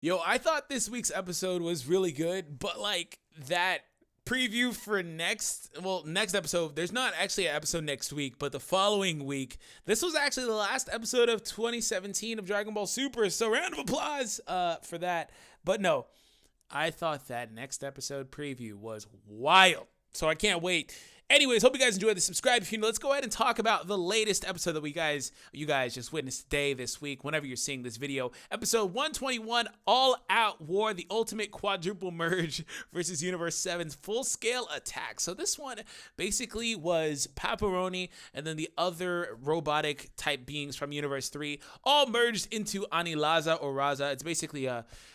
Yo, I thought this week's episode was really good, but like that preview for next episode, there's not actually an episode next week, but the following week, this was actually the last episode of 2017 of Dragon Ball Super. So round of applause for that. But no, I thought that next episode preview was wild. So I can't wait. Anyways, hope you guys enjoyed the subscribe. If you know, let's go ahead and talk about the latest episode that you guys just witnessed today, this week, whenever you're seeing this video. Episode 121, All Out War, the ultimate quadruple merge versus Universe 7's full-scale attack. So this one basically was Paparoni and then the other robotic type beings from Universe 3 all merged into Anilaza or Raza. It's basically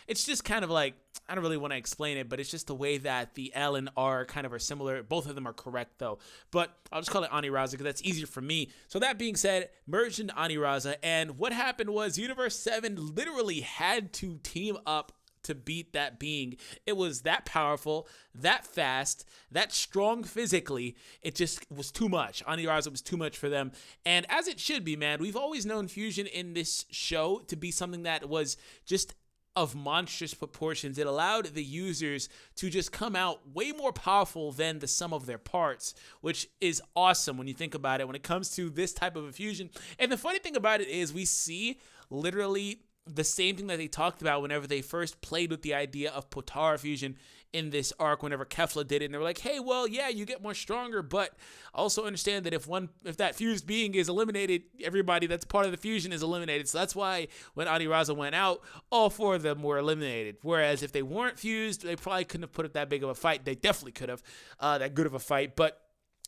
it's just kind of like, I don't really want to explain it, but it's just the way that the L and R kind of are similar. Both of them are correct, though. But I'll just call it Aniraza because that's easier for me. So that being said, merged into Aniraza. And what happened was Universe 7 literally had to team up to beat that being. It was that powerful, that fast, that strong physically. It just was too much. Aniraza was too much for them. And as it should be, man, we've always known fusion in this show to be something that was just of monstrous proportions. It allowed the users to just come out way more powerful than the sum of their parts, which is awesome when you think about it when it comes to this type of a fusion. And the funny thing about it is we see literally the same thing that they talked about whenever they first played with the idea of Potara fusion in this arc, whenever Kefla did it, and they were like, hey, well, yeah, you get more stronger, but also understand that if that fused being is eliminated, everybody that's part of the fusion is eliminated. So that's why when Aniraza went out, all four of them were eliminated. Whereas if they weren't fused, they probably couldn't have put up that big of a fight. They definitely could have, that good of a fight, but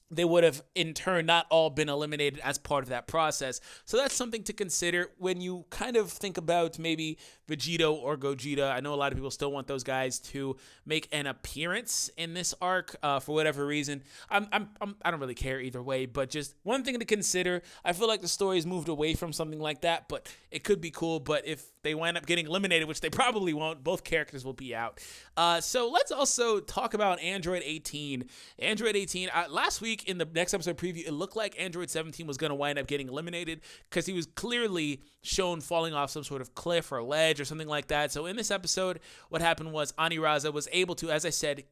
they would have in turn not all been eliminated as part of that process. So that's something to consider when you kind of think about maybe Vegito or Gogeta. I know a lot of people still want those guys to make an appearance in this arc for whatever reason. I don't really care either way, but just one thing to consider. I feel like the story's moved away from something like that, but it could be cool. But if they wind up getting eliminated, which they probably won't, both characters will be out. So let's also talk about Android 18. Android 18, last week in the next episode preview, it looked like Android 17 was going to wind up getting eliminated because he was clearly shown falling off some sort of cliff or ledge or something like that. So in this episode, what happened was Aniraza was able to, as I said,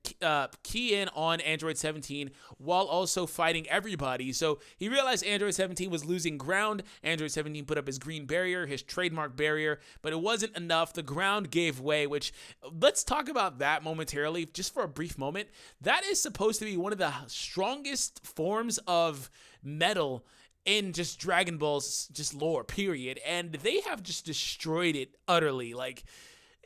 key in on Android 17 while also fighting everybody. So he realized Android 17 was losing ground. Android 17 put up his green barrier, his trademark barrier, but it wasn't enough. The ground gave way, which let's talk about that momentarily, just for a brief moment. That is supposed to be one of the strongest forms of metal in just Dragon Ball's just lore, period. And they have just destroyed it utterly. Like,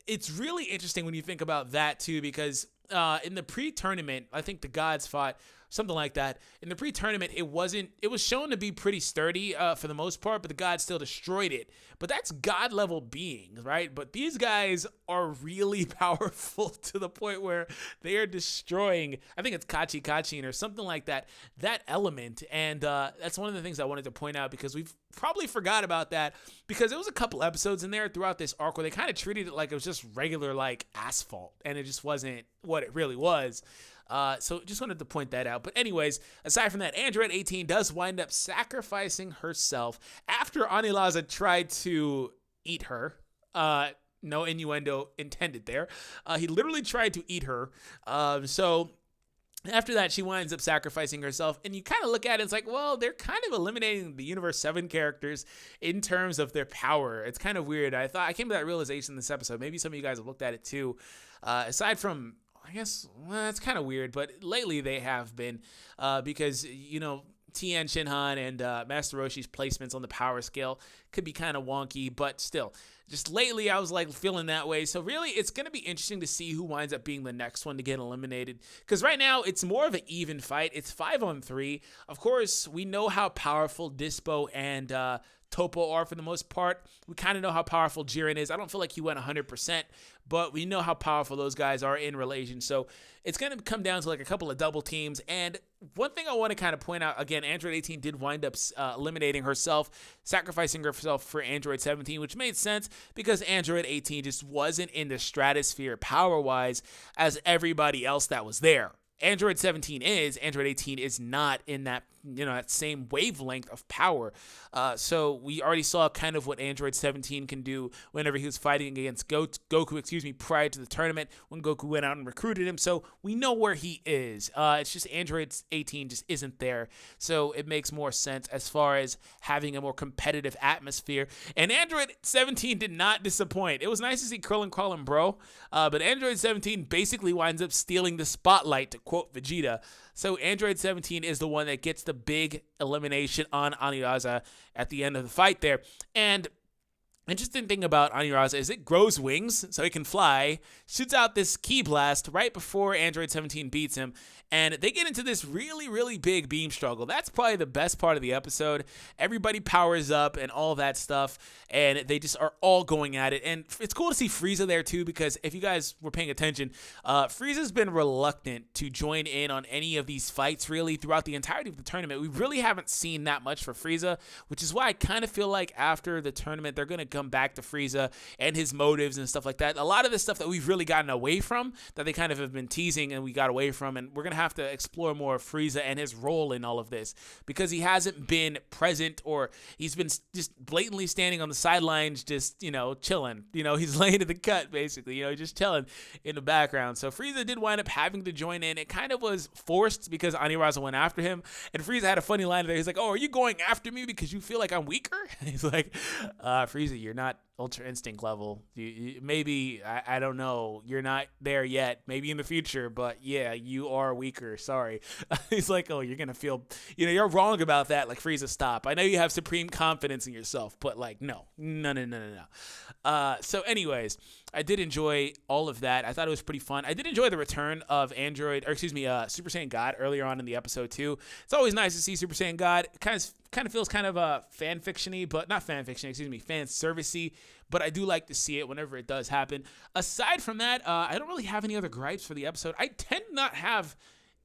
it's really interesting when you think about that too, because in the pre-tournament, I think the gods fought something like that. In the pre-tournament, it was shown to be pretty sturdy for the most part, but the gods still destroyed it. But that's god level beings, right? But these guys are really powerful to the point where they are destroying, I think it's Kachin or something like that element. And that's one of the things I wanted to point out because we've probably forgot about that because there was a couple episodes in there throughout this arc where they kind of treated it like it was just regular like asphalt and it just wasn't what it really was. So just wanted to point that out. But anyways, aside from that, Android 18 does wind up sacrificing herself after Anilaza tried to eat her. No innuendo intended there. He literally tried to eat her. So after that, she winds up sacrificing herself, and you kind of look at it, it's like, well, they're kind of eliminating the Universe 7 characters in terms of their power. It's kind of weird. I came to that realization this episode. Maybe some of you guys have looked at it too. Aside from, I guess, well, it's kind of weird, but lately they have been because, you know, Tien Shinhan and Master Roshi's placements on the power scale could be kind of wonky, but still, just lately I was like feeling that way. So really, it's going to be interesting to see who winds up being the next one to get eliminated. Because right now, it's more of an even fight. It's 5-on-3. Of course, we know how powerful Dispo and Topo are for the most part. We kind of know how powerful Jiren is. I don't feel like he went 100%, but we know how powerful those guys are in relation. So it's going to come down to like a couple of double teams. And one thing I want to kind of point out, again, Android 18 did wind up eliminating herself, sacrificing herself for Android 17, which made sense because Android 18 just wasn't in the stratosphere power-wise as everybody else that was there. Android 17 is, Android 18 is not in that that same wavelength of power. So we already saw kind of what Android 17 can do whenever he was fighting against Goku, prior to the tournament when Goku went out and recruited him. So we know where he is. It's just Android 18 just isn't there. So it makes more sense as far as having a more competitive atmosphere. And Android 17 did not disappoint. It was nice to see Krillin call him bro, but Android 17 basically winds up stealing the spotlight, to quote Vegeta. So Android 17 is the one that gets the big elimination on Aniraza at the end of the fight there. And interesting thing about Aniraza is it grows wings, so it can fly, shoots out this ki blast right before Android 17 beats him, and they get into this really, really big beam struggle. That's probably the best part of the episode. Everybody powers up and all that stuff, and they just are all going at it. And it's cool to see Frieza there too, because if you guys were paying attention, Frieza's been reluctant to join in on any of these fights really throughout the entirety of the tournament. We really haven't seen that much for Frieza, which is why I kind of feel like after the tournament, they're going to come back to Frieza and his motives and stuff like that. A lot of the stuff that we've really gotten away from, that they kind of have been teasing and we got away from, and we're going to have to explore more of Frieza and his role in all of this, because he hasn't been present, or he's been just blatantly standing on the sidelines just, chilling. He's laying in the cut, basically, just chilling in the background. So Frieza did wind up having to join in. It kind of was forced because Aniraza went after him, and Frieza had a funny line there. He's like, oh, are you going after me because you feel like I'm weaker? He's like, Frieza, you're not Ultra Instinct level. Maybe, I don't know, you're not there yet, maybe in the future, but yeah, you are weaker, sorry. He's like, oh, you're gonna feel, you're wrong about that. Like, Frieza, stop. I know you have supreme confidence in yourself, but like, no. So anyways, I did enjoy all of that. I thought it was pretty fun. I did enjoy the return of Super Saiyan God earlier on in the episode too. It's always nice to see Super Saiyan God. It kind of feels kind of fan fiction-y, but not fan fiction, fan service-y, but I do like to see it whenever it does happen. Aside from that, I don't really have any other gripes for the episode. I tend not have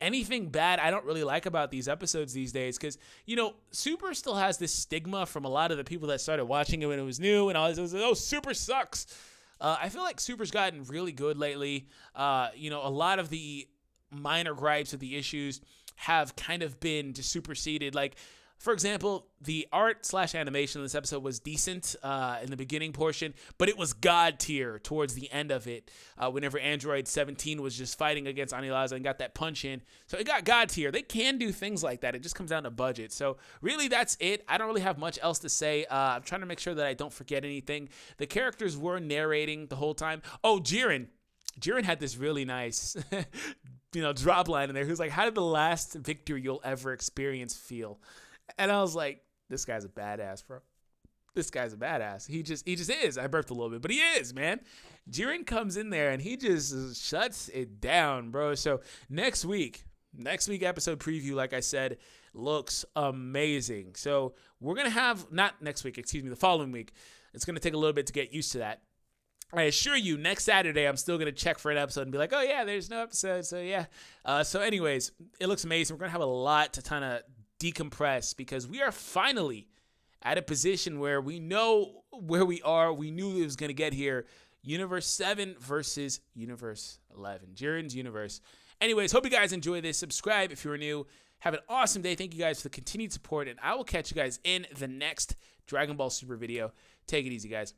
anything bad I don't really like about these episodes these days, because Super still has this stigma from a lot of the people that started watching it when it was new and all this. Oh, Super sucks. I feel like Super's gotten really good lately. A lot of the minor gripes of the issues have kind of been just superseded. Like, for example, the art/animation in this episode was decent in the beginning portion, but it was God tier towards the end of it, whenever Android 17 was just fighting against Aniraza and got that punch in. So it got God tier. They can do things like that. It just comes down to budget. So really, that's it. I don't really have much else to say. I'm trying to make sure that I don't forget anything. The characters were narrating the whole time. Oh, Jiren. Jiren had this really nice drop line in there. He was like, how did the last victory you'll ever experience feel? And I was like, this guy's a badass, bro. This guy's a badass. He just is. I burped a little bit, but he is, man. Jiren comes in there and he just shuts it down, bro. So next week episode preview, like I said, looks amazing. So we're going to have, not next week, the following week. It's going to take a little bit to get used to that. I assure you, next Saturday, I'm still going to check for an episode and be like, oh, yeah, there's no episode. So, yeah. So anyways, it looks amazing. We're going to have a lot to kind of decompress, because we are finally at a position where we know where we are. We knew it was going to get here. Universe 7 versus Universe 11. Jiren's universe. Anyways, hope you guys enjoy this. Subscribe if you're new. Have an awesome day. Thank you guys for the continued support, and I will catch you guys in the next Dragon Ball Super video. Take it easy, guys.